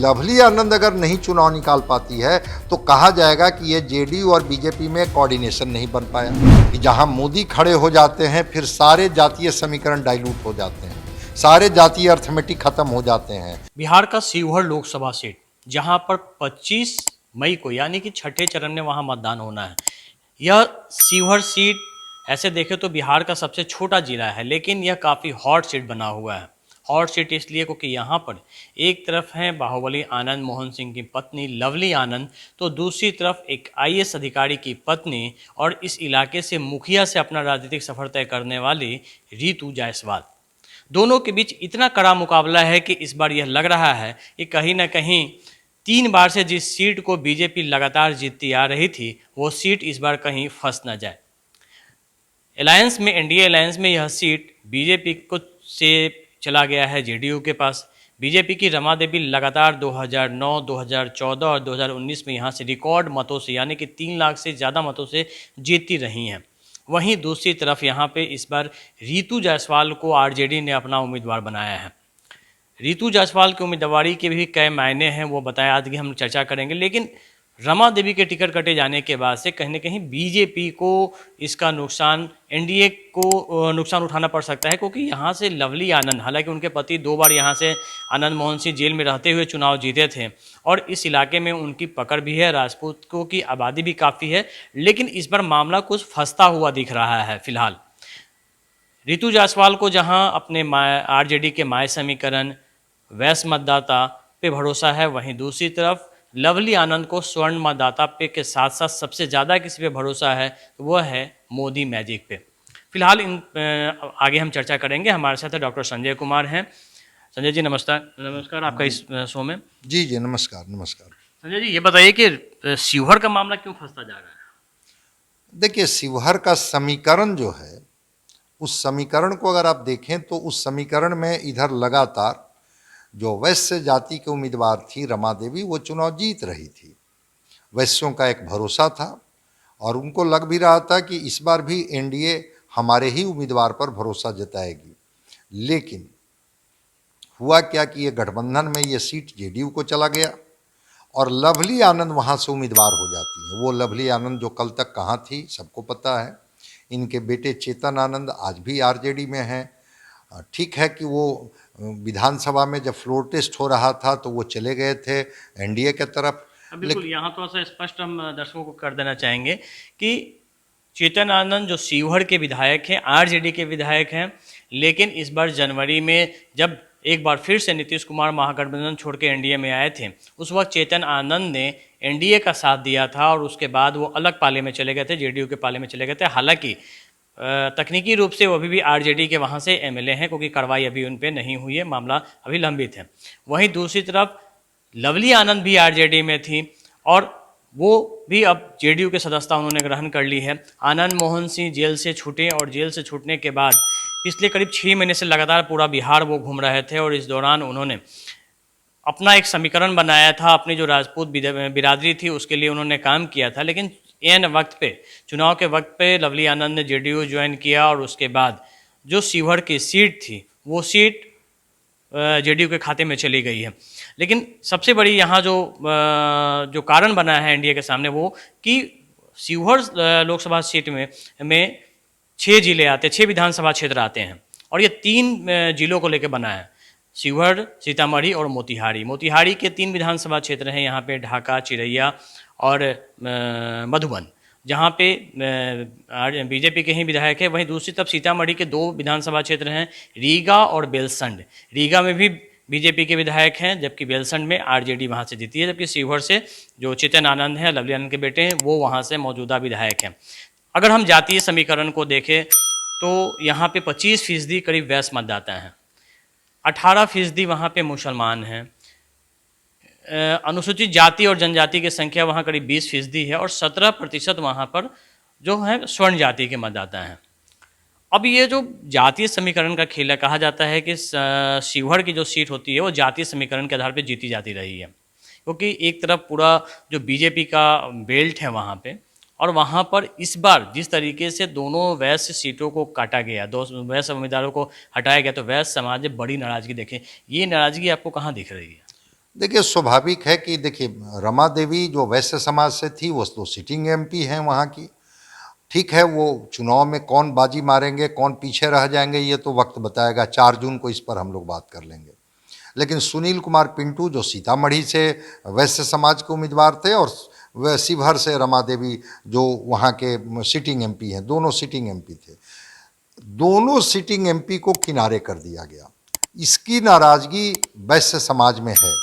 लवली आनंद अगर नहीं चुनाव निकाल पाती है तो कहा जाएगा कि ये जेडीयू और बीजेपी में कोऑर्डिनेशन नहीं बन पाया, कि जहां मोदी खड़े हो जाते हैं फिर सारे जातीय समीकरण डाइल्यूट हो जाते हैं, सारे जातीय अर्थमेटिक खत्म हो जाते हैं। बिहार का शिवहर लोकसभा सीट, जहां पर 25 मई को यानी कि छठे चरण में वहां मतदान होना है। यह शिवहर सीट ऐसे देखें तो बिहार का सबसे छोटा जिला है, लेकिन यह काफ़ी हॉट सीट बना हुआ है। हॉट सीट इसलिए क्योंकि यहाँ पर एक तरफ है बाहुबली आनंद मोहन सिंह की पत्नी लवली आनंद, तो दूसरी तरफ एक आईएएस अधिकारी की पत्नी और इस इलाके से मुखिया से अपना राजनीतिक सफर तय करने वाली रीतू जायसवाल। दोनों के बीच इतना कड़ा मुकाबला है कि इस बार यह लग रहा है कि कहीं ना कहीं 3 बार से जिस सीट को बीजेपी लगातार जीतती आ रही थी, वो सीट इस बार कहीं फंस न जाए। अलायंस में, एनडीए अलायंस में यह सीट बीजेपी को से चला गया है जेडीयू के पास। बीजेपी की रमा देवी लगातार 2009, 2014 और 2019 में यहाँ से रिकॉर्ड मतों से यानी कि 3 लाख से ज़्यादा मतों से जीतती रही हैं। वहीं दूसरी तरफ यहाँ पे इस बार रीतू जायसवाल को आरजेडी ने अपना उम्मीदवार बनाया है। रीतू जायसवाल की उम्मीदवारी के भी कई मायने हैं, वो बताया आज की हम चर्चा करेंगे। लेकिन रमा देवी के टिकट कटे जाने के बाद से कहीं ना कहीं बीजेपी को इसका नुकसान, एनडीए को नुकसान उठाना पड़ सकता है, क्योंकि यहाँ से लवली आनंद, हालांकि उनके पति 2 बार यहाँ से आनंद मोहन सिंह जेल में रहते हुए चुनाव जीते थे और इस इलाके में उनकी पकड़ भी है, राजपूतों की आबादी भी काफ़ी है, लेकिन इस बार मामला कुछ फंसता हुआ दिख रहा है। फिलहाल रीतू जायसवाल को जहां अपने आरजेडी के माय समीकरण, वैश्य मतदाता पे भरोसा है, वहीं दूसरी तरफ लवली आनंद को स्वर्ण मतदाता पे के साथ साथ सबसे ज़्यादा किसी पे भरोसा है, वह है मोदी मैजिक पे। फिलहाल आगे हम चर्चा करेंगे। हमारे साथ डॉक्टर संजय कुमार हैं। संजय जी नमस्कार। नमस्कार आपका इस शो में। जी जी, नमस्कार नमस्कार। संजय जी ये बताइए कि शिवहर का मामला क्यों फंसता जा रहा है? देखिए, शिवहर का समीकरण जो है, उस समीकरण को अगर आप देखें तो उस समीकरण में इधर लगातार जो वैश्य जाति के उम्मीदवार थी रमा देवी, वो चुनाव जीत रही थी। वैश्यों का एक भरोसा था और उनको लग भी रहा था कि इस बार भी एनडीए हमारे ही उम्मीदवार पर भरोसा जताएगी। लेकिन हुआ क्या कि ये गठबंधन में ये सीट जेडीयू को चला गया और लवली आनंद वहाँ से उम्मीदवार हो जाती हैं। वो लवली आनंद जो कल तक कहाँ थी सबको पता है। इनके बेटे चेतन आनंद आज भी आरजेडी में हैं। ठीक है कि वो विधानसभा में जब फ्लोर टेस्ट हो रहा था तो वो चले गए थे एनडीए के तरफ। बिल्कुल, यहाँ थोड़ा सा स्पष्ट हम दर्शकों को कर देना चाहेंगे कि चेतन आनंद जो शिवहर के विधायक हैं, आरजेडी के विधायक हैं, लेकिन इस बार जनवरी में जब एक बार फिर से नीतीश कुमार महागठबंधन छोड़ के एनडीए में आए थे, उस वक्त चेतन आनंद ने एनडीए का साथ दिया था और उसके बाद वो अलग पाले में चले गए थे, जेडीयू के पाले में चले गए थे। हालांकि तकनीकी रूप से वो अभी भी आरजेडी के वहाँ से एमएलए हैं, क्योंकि कार्रवाई अभी उन पर नहीं हुई है, मामला अभी लंबित है। वहीं दूसरी तरफ लवली आनंद भी आरजेडी में थी और वो भी अब जेडीयू के सदस्यता उन्होंने ग्रहण कर ली है। आनंद मोहन सिंह जेल से छूटे और जेल से छूटने के बाद पिछले करीब 6 महीने से लगातार पूरा बिहार वो घूम रहे थे और इस दौरान उन्होंने अपना एक समीकरण बनाया था, अपनी जो राजपूत बिरादरी थी उसके लिए उन्होंने काम किया था। लेकिन एन वक्त पे, चुनाव के वक्त पे लवली आनंद ने जेडीयू ज्वाइन किया और उसके बाद जो शिवहर की सीट थी वो सीट जेडीयू के खाते में चली गई है। लेकिन सबसे बड़ी यहाँ जो कारण बना है एनडीए के सामने, वो कि शिवहर लोकसभा सीट में 6 जिले आते, 6 विधानसभा क्षेत्र आते हैं और ये 3 जिलों को लेकर बना है, शिवहर, सीतामढ़ी और मोतिहारी। मोतिहारी के 3 विधानसभा क्षेत्र हैं यहाँ पे, ढाका, चिरैया और मधुबन, जहाँ पे बीजेपी के ही विधायक है। वहीं दूसरी तरफ सीतामढ़ी के 2 विधानसभा क्षेत्र हैं, रीगा और बेलसंड। रीगा में भी बीजेपी के विधायक हैं, जबकि बेलसंड में आरजेडी वहाँ से जीती है, जबकि शिवहर से जो चेतन आनंद हैं, लवली आनंद के बेटे हैं, वो वहाँ से मौजूदा विधायक हैं। अगर हम जातीय समीकरण को देखें तो यहाँ पे 25% करीब वैश्य मतदाता हैं, 18% वहाँ पे मुसलमान हैं, अनुसूचित जाति और जनजाति की संख्या वहाँ करीब 20% है और 17% वहाँ पर जो है स्वर्ण जाति के मतदाता हैं। अब ये जो जातीय समीकरण का खेल है, कहा जाता है कि शिवहर की जो सीट होती है वो जातीय समीकरण के आधार पर जीती जाती रही है, क्योंकि एक तरफ पूरा जो बीजेपी का बेल्ट है वहाँ पे, और वहाँ पर इस बार जिस तरीके से दोनों वैश्य सीटों को काटा गया, 2 वैश्य उम्मीदवारों को हटाया गया, तो वैश्य समाज में बड़ी नाराज़गी देखें। ये नाराज़गी आपको कहाँ दिख रही है? देखिए स्वाभाविक है कि देखिए रमा देवी जो वैश्य समाज से थी वो तो सिटिंग एमपी हैं वहाँ की। ठीक है, वो चुनाव में कौन बाजी मारेंगे कौन पीछे रह जाएंगे ये तो वक्त बताएगा, 4 जून को इस पर हम लोग बात कर लेंगे। लेकिन सुनील कुमार पिंटू जो सीतामढ़ी से वैश्य समाज के उम्मीदवार थे और वह शिवहर से रमा देवी जो वहाँ के सिटिंग एमपी हैं, दोनों सिटिंग एमपी थे, दोनों सिटिंग एमपी को किनारे कर दिया गया। इसकी नाराजगी वैश्य समाज में है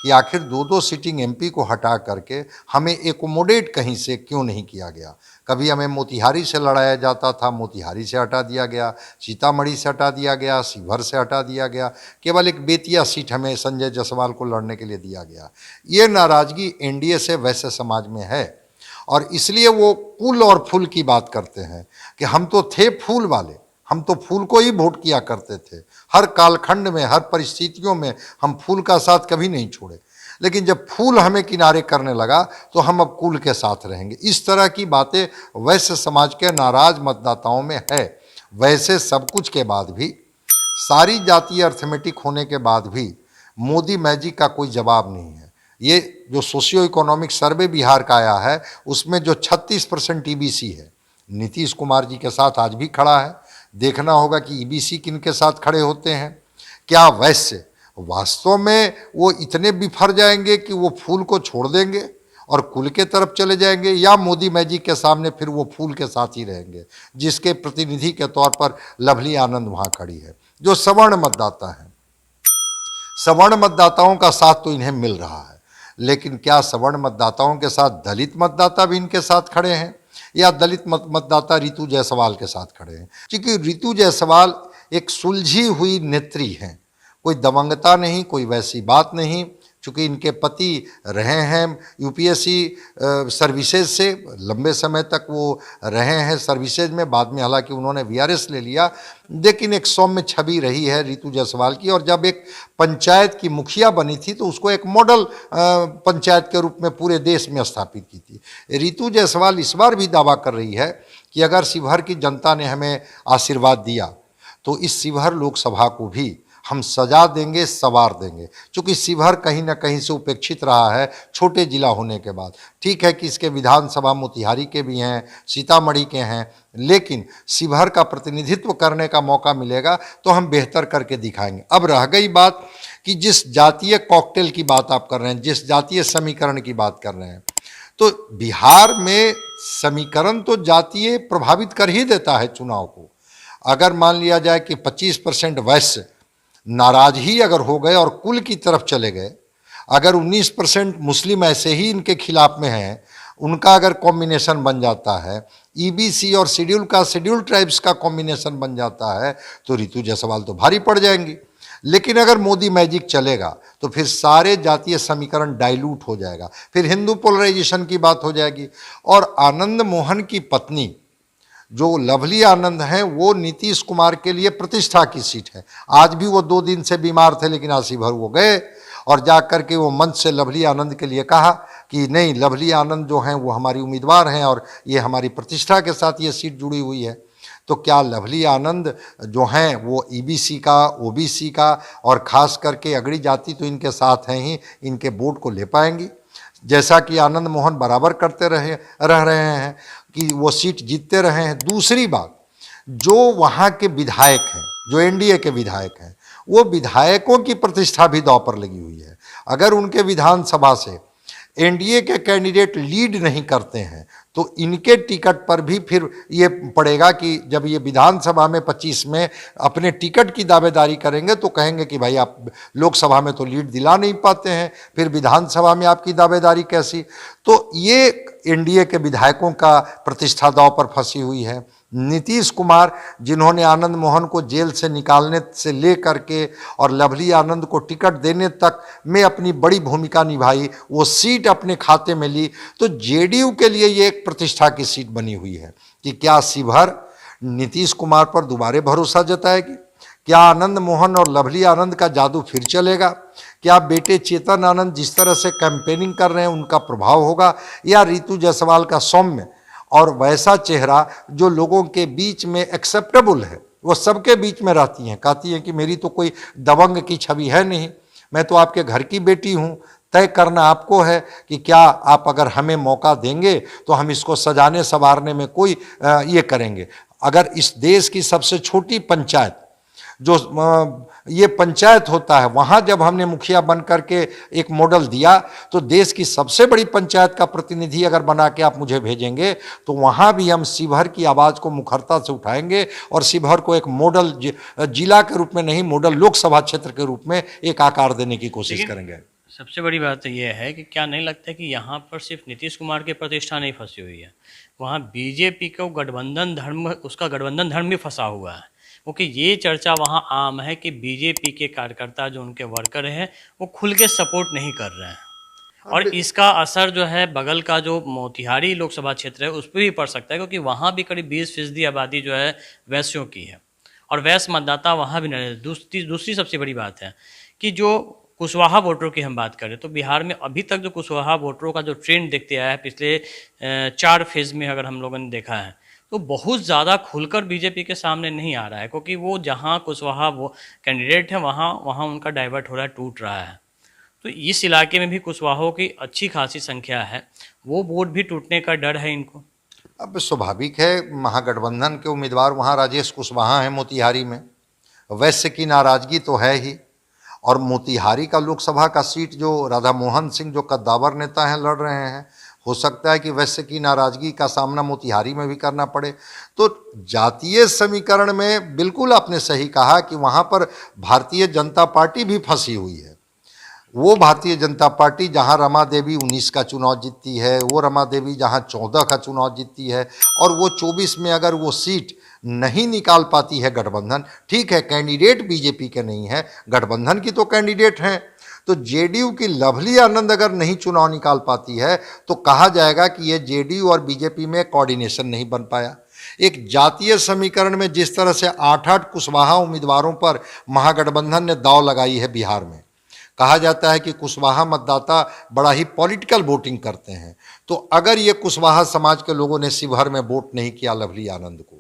कि आखिर दो दो सिटिंग एमपी को हटा करके हमें एकोमोडेट कहीं से क्यों नहीं किया गया। कभी हमें मोतिहारी से लड़ाया जाता था, मोतिहारी से हटा दिया गया, सीतामढ़ी से हटा दिया गया, शिवहर से हटा दिया गया, केवल एक बेतिया सीट हमें संजय जायसवाल को लड़ने के लिए दिया गया। ये नाराजगी एनडीए से वैश्य समाज में है और इसलिए वो कुल और फूल की बात करते हैं कि हम तो थे फूल वाले, हम तो फूल को ही वोट किया करते थे, हर कालखंड में हर परिस्थितियों में हम फूल का साथ कभी नहीं छोड़े, लेकिन जब फूल हमें किनारे करने लगा तो हम अब कुल के साथ रहेंगे। इस तरह की बातें वैश्य समाज के नाराज मतदाताओं में है। वैसे सब कुछ के बाद भी, सारी जातीय अर्थमेटिक होने के बाद भी मोदी मैजिक का कोई जवाब नहीं है। ये जो सोशियो इकोनॉमिक सर्वे बिहार का आया है उसमें जो 36% ईबीसी है, नीतीश कुमार जी के साथ आज भी खड़ा है। देखना होगा कि ईबीसी किन के साथ खड़े होते हैं। क्या वैश्य वास्तव में वो इतने बिफर जाएंगे कि वो फूल को छोड़ देंगे और कुल के तरफ चले जाएंगे, या मोदी मैजिक के सामने फिर वो फूल के साथ ही रहेंगे, जिसके प्रतिनिधि के तौर पर लवली आनंद वहाँ खड़ी है। जो सवर्ण मतदाता हैं, सवर्ण मतदाताओं का साथ तो इन्हें मिल रहा है, लेकिन क्या सवर्ण मतदाताओं के साथ दलित मतदाता भी इनके साथ खड़े हैं या दलित मतदाता रितु जायसवाल के साथ खड़े हैं? क्योंकि रितु जायसवाल एक सुलझी हुई नेत्री हैं, कोई दबंगता नहीं, कोई वैसी बात नहीं। चूँकि इनके पति रहे हैं यूपीएससी सर्विसेज से, लंबे समय तक वो रहे हैं सर्विसेज में, बाद में हालांकि उन्होंने वीआरएस ले लिया, लेकिन एक सौम्य छवि रही है रितु जायसवाल की। और जब एक पंचायत की मुखिया बनी थी तो उसको एक मॉडल पंचायत के रूप में पूरे देश में स्थापित की थी। रितु जायसवाल इस बार भी दावा कर रही है कि अगर शिवहर की जनता ने हमें आशीर्वाद दिया तो इस शिवहर लोकसभा को भी हम सजा देंगे, सवार देंगे। चूँकि शिवहर कहीं ना कहीं से उपेक्षित रहा है छोटे जिला होने के बाद। ठीक है कि इसके विधानसभा मोतिहारी के भी हैं, सीतामढ़ी के हैं, लेकिन शिवहर का प्रतिनिधित्व करने का मौका मिलेगा तो हम बेहतर करके दिखाएंगे। अब रह गई बात कि जिस जातीय कॉकटेल की बात आप कर रहे हैं, जिस जातीय समीकरण की बात कर रहे हैं, तो बिहार में समीकरण तो जातीय प्रभावित कर ही देता है चुनाव को। अगर मान लिया जाए कि 25% वैश्य नाराज ही अगर हो गए और कुल की तरफ चले गए, अगर 19% मुस्लिम ऐसे ही इनके खिलाफ में हैं, उनका अगर कॉम्बिनेशन बन जाता है, ईबीसी और शेड्यूल ट्राइब्स का कॉम्बिनेशन बन जाता है, तो रितु जायसवाल तो भारी पड़ जाएंगी। लेकिन अगर मोदी मैजिक चलेगा तो फिर सारे जातीय समीकरण डाइल्यूट हो जाएगा, फिर हिंदू पोलराइजेशन की बात हो जाएगी। और आनंद मोहन की पत्नी जो लवली आनंद हैं वो नीतीश कुमार के लिए प्रतिष्ठा की सीट है। आज भी वो 2 दिन से बीमार थे, लेकिन आज शिवहर वो गए और जा कर के वो मंच से लवली आनंद के लिए कहा कि नहीं, लवली आनंद जो हैं वो हमारी उम्मीदवार हैं और ये हमारी प्रतिष्ठा के साथ ये सीट जुड़ी हुई है। तो क्या लवली आनंद जो हैं वो ईबीसी का, ओबीसी का और ख़ास करके अगड़ी जाति तो इनके साथ हैं ही, इनके वोट को ले पाएंगी? जैसा कि आनंद मोहन बराबर करते रह रहे हैं कि वो सीट जीतते रहे हैं। दूसरी बात, जो वहाँ के विधायक हैं, जो एनडीए के विधायक हैं, वो विधायकों की प्रतिष्ठा भी दांव पर लगी हुई है। अगर उनके विधानसभा से एनडीए के कैंडिडेट लीड नहीं करते हैं तो इनके टिकट पर भी फिर ये पड़ेगा कि जब ये विधानसभा में 25 में अपने टिकट की दावेदारी करेंगे तो कहेंगे कि भाई आप लोकसभा में तो लीड दिला नहीं पाते हैं, फिर विधानसभा में आपकी दावेदारी कैसी? तो ये एनडीए के विधायकों का प्रतिष्ठा दांव पर फंसी हुई है। नीतीश कुमार जिन्होंने आनंद मोहन को जेल से निकालने से ले करके और लवली आनंद को टिकट देने तक में अपनी बड़ी भूमिका निभाई, वो सीट अपने खाते में ली, तो जेडीयू के लिए ये एक प्रतिष्ठा की सीट बनी हुई है कि क्या शिवहर नीतीश कुमार पर दोबारा भरोसा जताएगी? क्या आनंद मोहन और लवली आनंद का जादू फिर चलेगा? क्या बेटे चेतन आनंद जिस तरह से कैंपेनिंग कर रहे हैं उनका प्रभाव होगा, या रितु जायसवाल का सौम्य और वैसा चेहरा जो लोगों के बीच में एक्सेप्टेबल है, वो सबके बीच में रहती हैं, कहती हैं कि मेरी तो कोई दबंग की छवि है नहीं, मैं तो आपके घर की बेटी हूँ। तय करना आपको है कि क्या आप अगर हमें मौका देंगे तो हम इसको सजाने संवारने में कोई ये करेंगे। अगर इस देश की सबसे छोटी पंचायत जो ये पंचायत होता है, वहाँ जब हमने मुखिया बन करके एक मॉडल दिया, तो देश की सबसे बड़ी पंचायत का प्रतिनिधि अगर बना के आप मुझे भेजेंगे तो वहाँ भी हम शिवहर की आवाज़ को मुखरता से उठाएंगे और शिवहर को एक मॉडल जिला के रूप में नहीं, मॉडल लोकसभा क्षेत्र के रूप में एक आकार देने की कोशिश करेंगे। सबसे बड़ी बात यह है कि क्या नहीं लगता कि यहाँ पर सिर्फ नीतीश कुमार की प्रतिष्ठा नहीं फंसी हुई है, वहाँ बीजेपी को गठबंधन धर्म, उसका गठबंधन धर्म भी फंसा हुआ है। क्योंकि ये चर्चा वहाँ आम है कि बीजेपी के कार्यकर्ता जो उनके वर्कर हैं वो खुल के सपोर्ट नहीं कर रहे हैं, और इसका असर जो है बगल का जो मोतिहारी लोकसभा क्षेत्र है उस पर भी पड़ सकता है, क्योंकि वहाँ भी करीब 20% आबादी जो है वैश्यों की है और वैश्य मतदाता वहाँ भी नहीं। दूसरी सबसे बड़ी बात है कि जो कुशवाहा वोटरों की हम बात करें तो बिहार में अभी तक जो कुशवाहा वोटरों का जो ट्रेंड देखते आया है पिछले 4 फेज़ में, अगर हम लोगों ने देखा है तो बहुत ज़्यादा खुलकर बीजेपी के सामने नहीं आ रहा है, क्योंकि वो जहाँ कुशवाहा वो कैंडिडेट है वहाँ वहाँ उनका डाइवर्ट हो रहा है, टूट रहा है। तो इस इलाके में भी कुशवाहों की अच्छी खासी संख्या है, वो वोट भी टूटने का डर है इनको। अब स्वाभाविक है, महागठबंधन के उम्मीदवार वहाँ राजेश कुशवाहा हैं मोतिहारी में, वैश्य की नाराजगी तो है ही, और मोतिहारी का लोकसभा का सीट जो राधा मोहन सिंह जो कद्दावर नेता हैं लड़ रहे हैं, हो सकता है कि वैश्य की नाराजगी का सामना मोतिहारी में भी करना पड़े। तो जातीय समीकरण में बिल्कुल आपने सही कहा कि वहाँ पर भारतीय जनता पार्टी भी फंसी हुई है। वो भारतीय जनता पार्टी जहाँ रमा देवी 19 का चुनाव जीतती है, वो रमा देवी जहाँ 14 का चुनाव जीतती है, और वो 24 में अगर वो सीट नहीं निकाल पाती है गठबंधन, ठीक है कैंडिडेट बीजेपी के नहीं है, गठबंधन की तो कैंडिडेट हैं, तो जेडीयू की लवली आनंद अगर नहीं चुनाव निकाल पाती है तो कहा जाएगा कि ये जेडीयू और बीजेपी में कोऑर्डिनेशन नहीं बन पाया। एक जातीय समीकरण में जिस तरह से 8-8 कुशवाहा उम्मीदवारों पर महागठबंधन ने दांव लगाई है बिहार में, कहा जाता है कि कुशवाहा मतदाता बड़ा ही पॉलिटिकल वोटिंग करते हैं, तो अगर ये कुशवाहा समाज के लोगों ने शिवहर में वोट नहीं किया लवली आनंद को,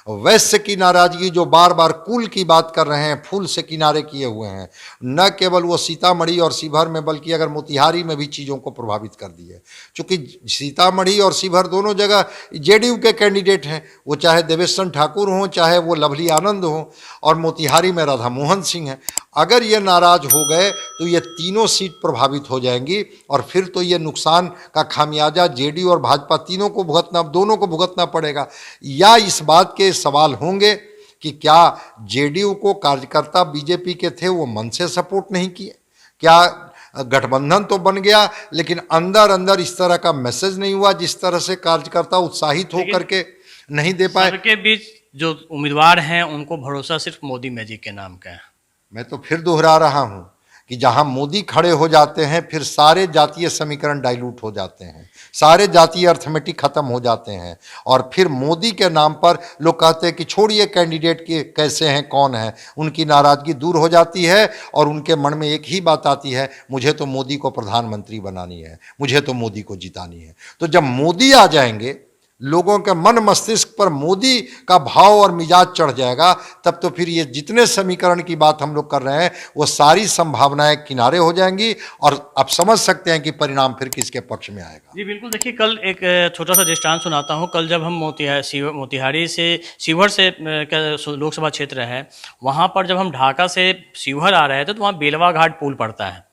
वैश्य की नाराजगी जो बार बार कुल की बात कर रहे हैं, फूल से किनारे किए हुए हैं, न केवल वो सीतामढ़ी और शिवहर में बल्कि अगर मोतिहारी में भी चीज़ों को प्रभावित कर दी है, क्योंकि सीतामढ़ी और शिवहर दोनों जगह जेडीयू के कैंडिडेट हैं, वो चाहे देवेश ठाकुर हों चाहे वो लवली आनंद हों, और मोतिहारी में राधा मोहन सिंह हैं। अगर ये नाराज हो गए तो ये तीनों सीट प्रभावित हो जाएंगी, और फिर तो ये नुकसान का खामियाजा जेडीयू और भाजपा तीनों को भुगतना, दोनों को भुगतना पड़ेगा। या इस बात के सवाल होंगे कि क्या जेडीयू को कार्यकर्ता बीजेपी के थे वो मन से सपोर्ट नहीं किए, क्या गठबंधन तो बन गया लेकिन अंदर अंदर इस तरह का मैसेज नहीं हुआ जिस तरह से कार्यकर्ता उत्साहित होकर के नहीं दे पाए। सबके बीच जो उम्मीदवार हैं उनको भरोसा सिर्फ मोदी मैजिक के नाम का है। मैं तो फिर दोहरा रहा हूं कि जहां मोदी खड़े हो जाते हैं फिर सारे जातीय समीकरण डाइल्यूट हो जाते हैं, सारे जातीय अर्थमेटिक खत्म हो जाते हैं, और फिर मोदी के नाम पर लोग कहते हैं कि छोड़िए कैंडिडेट के कैसे हैं कौन है, उनकी नाराजगी दूर हो जाती है और उनके मन में एक ही बात आती है, मुझे तो मोदी को प्रधानमंत्री बनानी है, मुझे तो मोदी को जितानी है। तो जब मोदी आ जाएंगे, लोगों के मन मस्तिष्क पर मोदी का भाव और मिजाज चढ़ जाएगा, तब तो फिर ये जितने समीकरण की बात हम लोग कर रहे हैं वो सारी संभावनाएं किनारे हो जाएंगी, और आप समझ सकते हैं कि परिणाम फिर किसके पक्ष में आएगा। जी बिल्कुल, देखिए कल एक छोटा सा दृष्टांत सुनाता हूँ। कल जब हम मोतिहारी से शिवहर से लोकसभा क्षेत्र है, वहाँ पर जब हम ढाका से शिवहर आ रहे थे तो वहाँ बेलवा घाट पुल पड़ता है।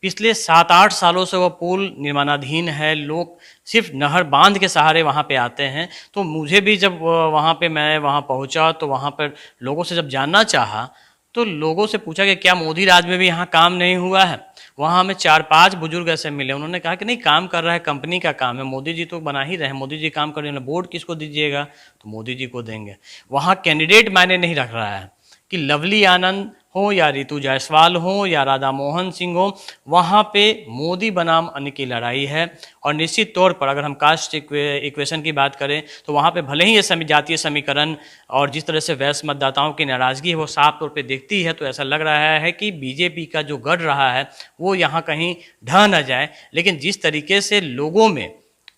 पिछले 7-8 सालों से वह पुल निर्माणाधीन है, लोग सिर्फ नहर बांध के सहारे वहाँ पे आते हैं। तो मुझे भी जब वहाँ पे मैं वहाँ पहुँचा तो वहाँ पर लोगों से जब जानना चाहा तो लोगों से पूछा कि क्या मोदी राज में भी यहाँ काम नहीं हुआ है। वहाँ हमें 4-5 बुजुर्ग ऐसे मिले, उन्होंने कहा कि नहीं, काम कर रहा है, कंपनी का काम है, मोदी जी तो बना ही रहे हैं, मोदी जी काम कर रहे हैं, वोट किसको दीजिएगा, तो मोदी जी को देंगे। वहाँ कैंडिडेट मायने नहीं रख रहा है कि लवली आनंद हो या रितु जायसवाल हो या राधा मोहन सिंह हो, वहाँ पे मोदी बनाम अन्य की लड़ाई है। और निश्चित तौर पर अगर हम कास्ट इक्वेशन की बात करें तो वहाँ पे भले ही ये जातीय समीकरण और जिस तरह से वैश्य मतदाताओं की नाराज़गी है वो साफ तौर पे दिखती है, तो ऐसा लग रहा है कि बीजेपी का जो गढ़ रहा है वो यहाँ कहीं ढह न जाए। लेकिन जिस तरीके से लोगों में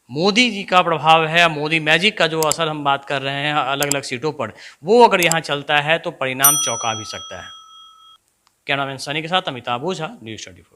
मोदी जी का प्रभाव है, मोदी मैजिक का जो असर हम बात कर रहे हैं अलग अलग सीटों पर, वो अगर यहाँ चलता है तो परिणाम चौंका भी सकता है। कैमरामैन सनी के साथ अमिताभ ओझा, न्यूज़ 24।